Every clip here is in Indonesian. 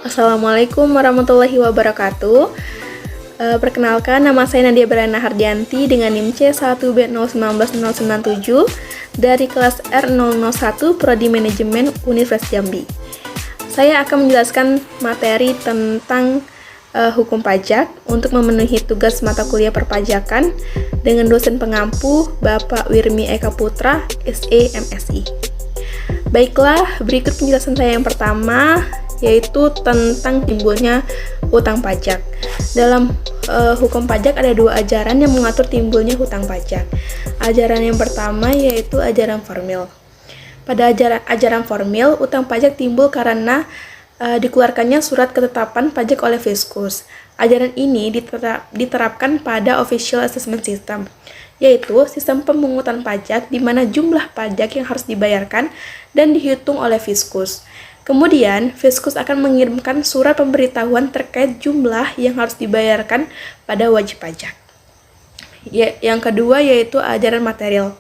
Assalamualaikum warahmatullahi wabarakatuh. Perkenalkan, nama saya Nadia Berana Hardianti dengan NIM C1B019097 dari kelas R001 Prodi Manajemen Universitas Jambi. Saya akan menjelaskan materi tentang hukum pajak untuk memenuhi tugas mata kuliah perpajakan dengan dosen pengampu Bapak Wirmi Eka Putra, SE MSI. Baiklah, berikut penjelasan saya yang pertama, yaitu tentang timbulnya hutang pajak. Dalam hukum pajak ada dua ajaran yang mengatur timbulnya hutang pajak. Ajaran yang pertama yaitu ajaran formil. Pada ajaran formil, hutang pajak timbul karena dikeluarkannya surat ketetapan pajak oleh Fiskus. Ajaran ini diterapkan pada Official Assessment System, yaitu sistem pemungutan pajak di mana jumlah pajak yang harus dibayarkan dan dihitung oleh Fiskus. Kemudian, Fiskus akan mengirimkan surat pemberitahuan terkait jumlah yang harus dibayarkan pada wajib pajak. Yang kedua yaitu ajaran material.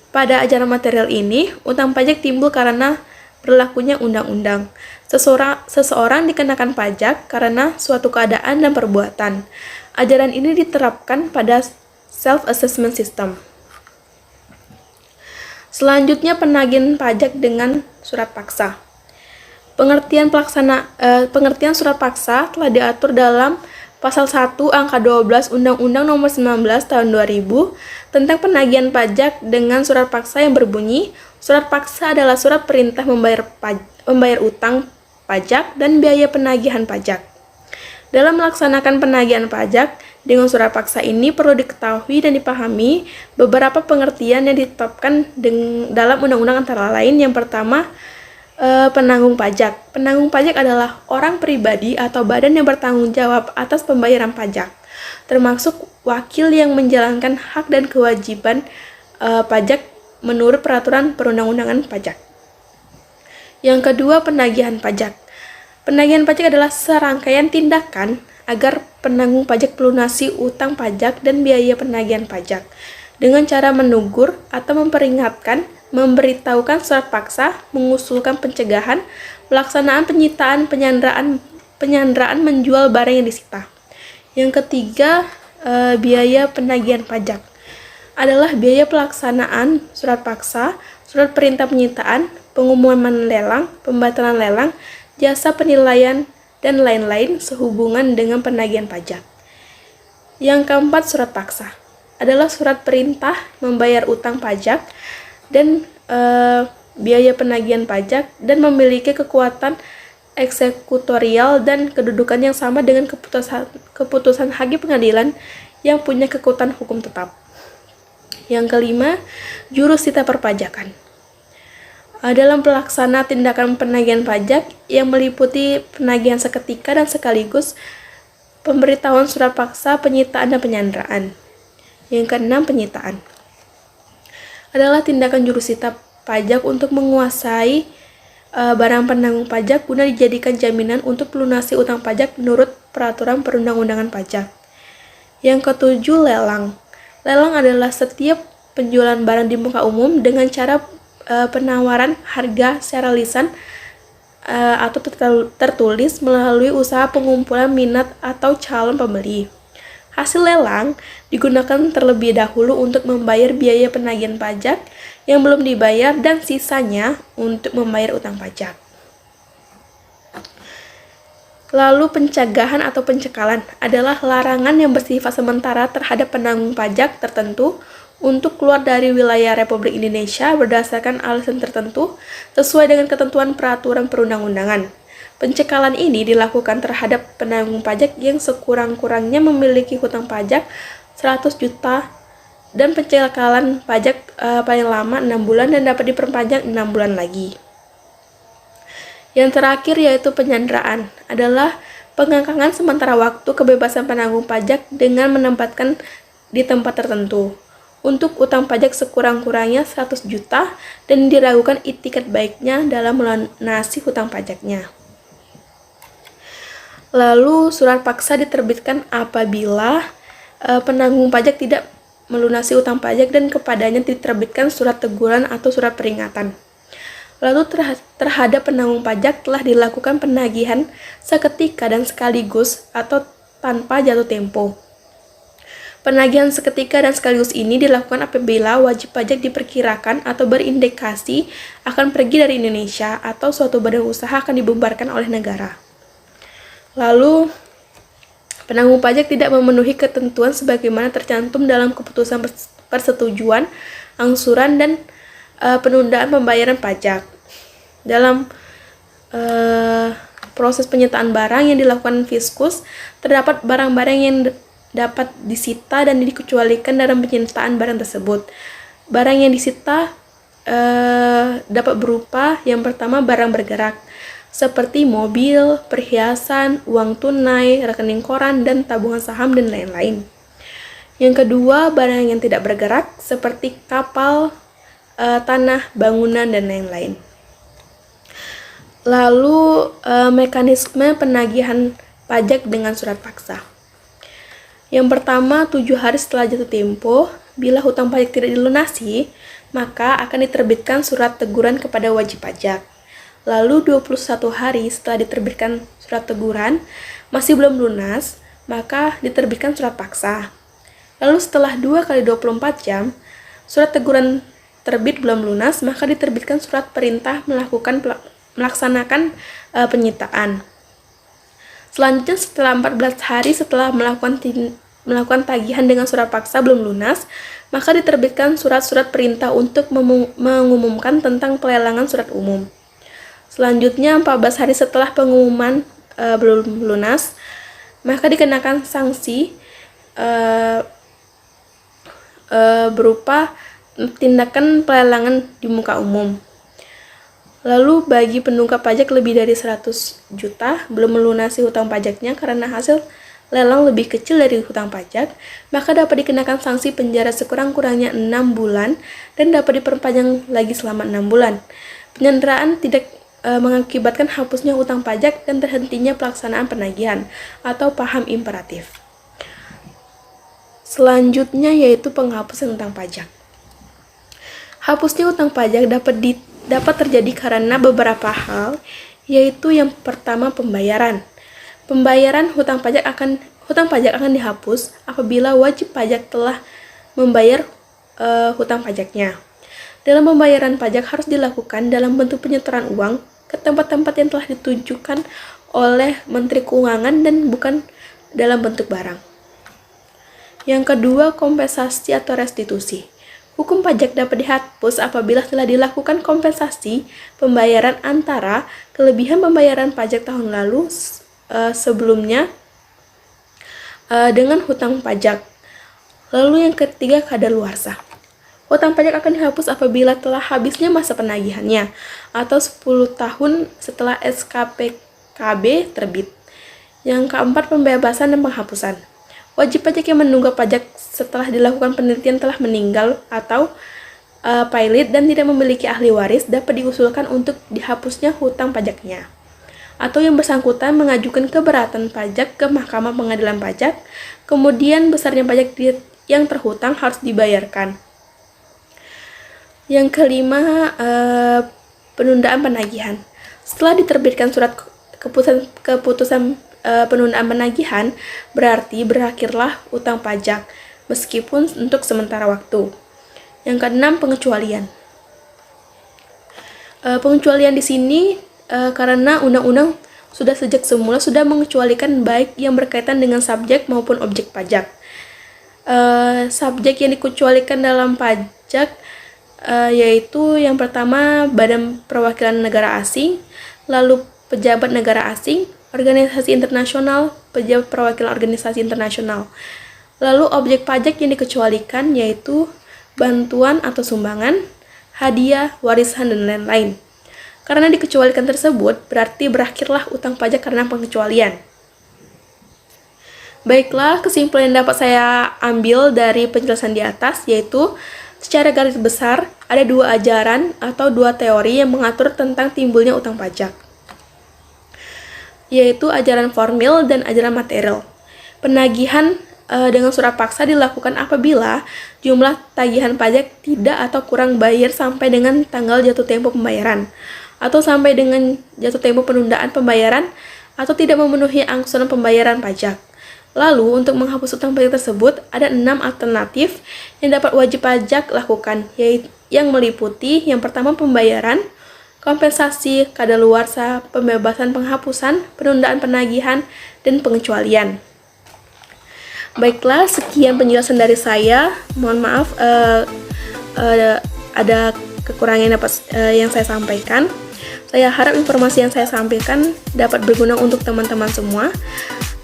Pada ajaran material ini, hutang pajak timbul karena berlakunya undang-undang. Seseorang dikenakan pajak karena suatu keadaan dan perbuatan. Ajaran ini diterapkan pada self-assessment system. Selanjutnya, penagihan pajak dengan surat paksa. Pengertian surat paksa telah diatur dalam Pasal 1 Angka 12 Undang-Undang Nomor 19 Tahun 2000 tentang penagihan pajak dengan surat paksa yang berbunyi, surat paksa adalah surat perintah membayar utang pajak dan biaya penagihan pajak. Dalam melaksanakan penagihan pajak dengan surat paksa ini perlu diketahui dan dipahami beberapa pengertian yang ditetapkan dalam undang-undang antara lain. Yang pertama, penanggung pajak. Penanggung pajak adalah orang pribadi atau badan yang bertanggung jawab atas pembayaran pajak, termasuk wakil yang menjalankan hak dan kewajiban pajak menurut peraturan perundang-undangan pajak. Yang kedua, penagihan pajak. Penagihan pajak adalah serangkaian tindakan agar penanggung pajak melunasi utang pajak dan biaya penagihan pajak dengan cara menegur atau memperingatkan, memberitahukan surat paksa, mengusulkan pencegahan, pelaksanaan penyitaan, penyanderaan menjual barang yang disita. Yang ketiga, biaya penagihan pajak adalah biaya pelaksanaan surat paksa, surat perintah penyitaan, pengumuman lelang, pembatalan lelang, jasa penilaian, dan lain-lain sehubungan dengan penagihan pajak. Yang keempat, surat paksa adalah surat perintah membayar utang pajak dan biaya penagihan pajak dan memiliki kekuatan eksekutorial dan kedudukan yang sama dengan keputusan hakim pengadilan yang punya kekuatan hukum tetap. Yang kelima, jurusita perpajakan. Dalam pelaksana tindakan penagihan pajak yang meliputi penagihan seketika dan sekaligus pemberitahuan surat paksa, penyitaan, dan penyanderaan. Yang keenam, penyitaan adalah tindakan jurusita pajak untuk menguasai barang penanggung pajak guna dijadikan jaminan untuk melunasi utang pajak menurut peraturan perundang-undangan pajak. Yang ketujuh, lelang. Lelang adalah setiap penjualan barang di muka umum dengan cara penawaran harga secara lisan atau tertulis melalui usaha pengumpulan minat atau calon pembeli. Hasil lelang digunakan terlebih dahulu untuk membayar biaya penagihan pajak yang belum dibayar dan sisanya untuk membayar utang pajak. Lalu pencegahan atau pencekalan adalah larangan yang bersifat sementara terhadap penanggung pajak tertentu untuk keluar dari wilayah Republik Indonesia berdasarkan alasan tertentu sesuai dengan ketentuan peraturan perundang-undangan. Pencekalan ini dilakukan terhadap penanggung pajak yang sekurang-kurangnya memiliki hutang pajak 100 juta dan pencekalan pajak paling lama 6 bulan dan dapat diperpanjang 6 bulan lagi. Yang terakhir yaitu penyanderaan adalah pengangkangan sementara waktu kebebasan penanggung pajak dengan menempatkan di tempat tertentu untuk utang pajak sekurang-kurangnya 100 juta dan diragukan itikat baiknya dalam melunasi hutang pajaknya. Lalu surat paksa diterbitkan apabila penanggung pajak tidak melunasi utang pajak dan kepadanya diterbitkan surat teguran atau surat peringatan. Lalu terhadap penanggung pajak telah dilakukan penagihan seketika dan sekaligus atau tanpa jatuh tempo. Penagihan seketika dan sekaligus ini dilakukan apabila wajib pajak diperkirakan atau berindikasi akan pergi dari Indonesia atau suatu badan usaha akan dibubarkan oleh negara. Lalu, penanggung pajak tidak memenuhi ketentuan sebagaimana tercantum dalam keputusan persetujuan, angsuran, dan penundaan pembayaran pajak. Dalam proses penyitaan barang yang dilakukan Fiskus, terdapat barang-barang yang dapat disita dan dikecualikan dalam penyitaan barang tersebut. Barang yang disita dapat berupa yang pertama barang bergerak, seperti mobil, perhiasan, uang tunai, rekening koran, dan tabungan saham, dan lain-lain. Yang kedua, barang yang tidak bergerak, seperti kapal, tanah, bangunan, dan lain-lain. Lalu, mekanisme penagihan pajak dengan surat paksa. Yang pertama, 7 hari setelah jatuh tempo, bila hutang pajak tidak dilunasi, maka akan diterbitkan surat teguran kepada wajib pajak. Lalu 21 hari setelah diterbitkan surat teguran, masih belum lunas, maka diterbitkan surat paksa. Lalu setelah 2 kali 24 jam, surat teguran terbit belum lunas, maka diterbitkan surat perintah melaksanakan penyitaan. Selanjutnya, setelah 14 hari setelah melakukan tagihan dengan surat paksa belum lunas, maka diterbitkan surat-surat perintah untuk mengumumkan tentang pelelangan surat umum. Selanjutnya, 14 hari setelah pengumuman belum lunas, maka dikenakan sanksi berupa tindakan pelelangan di muka umum. Lalu bagi penunggak pajak lebih dari 100 juta belum melunasi hutang pajaknya karena hasil lelang lebih kecil dari hutang pajak, maka dapat dikenakan sanksi penjara sekurang-kurangnya 6 bulan dan dapat diperpanjang lagi selama 6 bulan. Penyanderaan tidak mengakibatkan hapusnya hutang pajak dan terhentinya pelaksanaan penagihan atau paham imperatif. Selanjutnya yaitu penghapusan hutang pajak. Hapusnya hutang pajak dapat terjadi karena beberapa hal, yaitu yang pertama pembayaran. Pembayaran hutang pajak akan dihapus apabila wajib pajak telah membayar hutang pajaknya. Dalam pembayaran pajak harus dilakukan dalam bentuk penyetoran uang ke tempat-tempat yang telah ditunjukkan oleh Menteri Keuangan dan bukan dalam bentuk barang. Yang kedua, kompensasi atau restitusi. Hukum pajak dapat dihapus apabila telah dilakukan kompensasi pembayaran antara kelebihan pembayaran pajak tahun lalu sebelumnya dengan hutang pajak. Lalu yang ketiga, kadaluarsa. Hutang pajak akan dihapus apabila telah habisnya masa penagihannya atau 10 tahun setelah SKPKB terbit. Yang keempat, pembebasan dan penghapusan. Wajib pajak yang menunggak pajak setelah dilakukan penelitian telah meninggal atau pilot dan tidak memiliki ahli waris dapat diusulkan untuk dihapusnya hutang pajaknya. Atau yang bersangkutan mengajukan keberatan pajak ke Mahkamah Pengadilan Pajak, kemudian besarnya pajak yang terhutang harus dibayarkan. Yang kelima, penundaan penagihan. Setelah diterbitkan surat keputusan penundaan penagihan, berarti berakhirlah utang pajak, meskipun untuk sementara waktu. Yang keenam, pengecualian. Pengecualian di sini karena undang-undang sudah sejak semula sudah mengecualikan baik yang berkaitan dengan subjek maupun objek pajak. Subjek yang dikecualikan dalam pajak yaitu yang pertama Badan Perwakilan Negara Asing, lalu pejabat negara asing, organisasi internasional, pejabat perwakilan organisasi internasional. Lalu objek pajak yang dikecualikan yaitu bantuan atau sumbangan, hadiah, warisan, dan lain-lain. Karena dikecualikan tersebut, berarti berakhirlah utang pajak karena pengecualian. Baiklah, kesimpulan yang dapat saya ambil dari penjelasan di atas yaitu secara garis besar ada 2 ajaran atau 2 teori yang mengatur tentang timbulnya utang pajak, yaitu ajaran formil dan ajaran material. Penagihan dengan surat paksa dilakukan apabila jumlah tagihan pajak tidak atau kurang bayar sampai dengan tanggal jatuh tempo pembayaran, atau sampai dengan jatuh tempo penundaan pembayaran, atau tidak memenuhi angsuran pembayaran pajak. Lalu, untuk menghapus utang pajak tersebut, ada 6 alternatif yang dapat wajib pajak lakukan, yaitu yang meliputi yang pertama pembayaran, kompensasi, kadaluarsa, pembebasan penghapusan, penundaan penagihan, dan pengecualian. Baiklah, sekian penjelasan dari saya. Mohon maaf ada kekurangan yang saya sampaikan. Saya harap informasi yang saya sampaikan dapat berguna untuk teman-teman semua.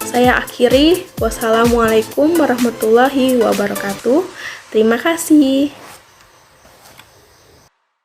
Saya akhiri. Wassalamualaikum warahmatullahi wabarakatuh. Terima kasih.